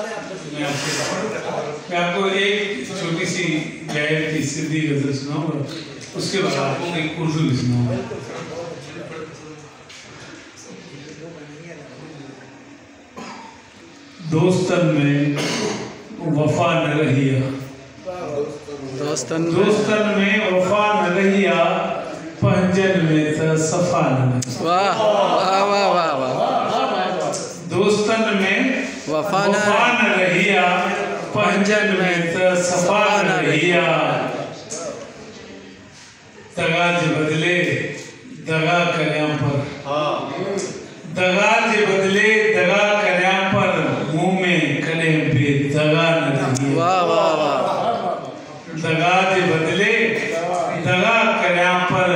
मैं आपको एक छोटी सी गायक की सिद्धि गजल सुनाऊंगा, उसके बाद आपको एक उर्दू भी सुनाऊंगा। दोस्तन में वफा न रहिया, दोस्तन में वफा न रहिया, पंजन में त सफा न। वाह वाह वाह वाह वाह। दोस्तन में वफा न रहिया, पंजन में त सफा न रहिया। दगा जे बदले दगा कर्या पर, दगा जे बदले दगा कर्या पर, मुंह में कले बेदगा न रहिया। वाह वाह वाह। दगा जे बदले दगा कर्या पर,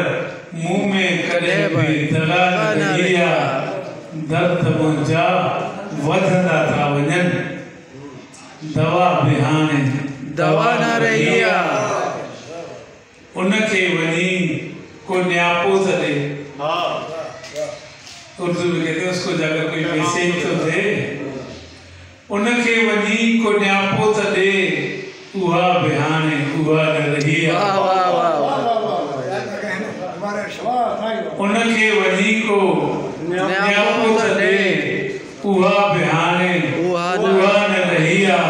मुंह में कले बेदगा न रहिया। दर्द मुंहिंजा वधंदा था वञनि, दवा बिहाने दवा न रहिया। उनखे वञी को न्यापो दे, उर्दू में कहते हैं उसको जाकर कोई पैसे तो दे। उनखे वञी को न्यापो दे, उहा बिहाने उहा न रहिया। उनखे वञी को न्यापो दे, उहा बिहाने उहा न रहिया।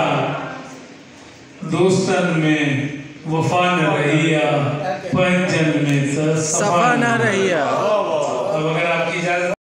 दोस्तन में वफा न रहिया, पंजन में त सफा न रहिया।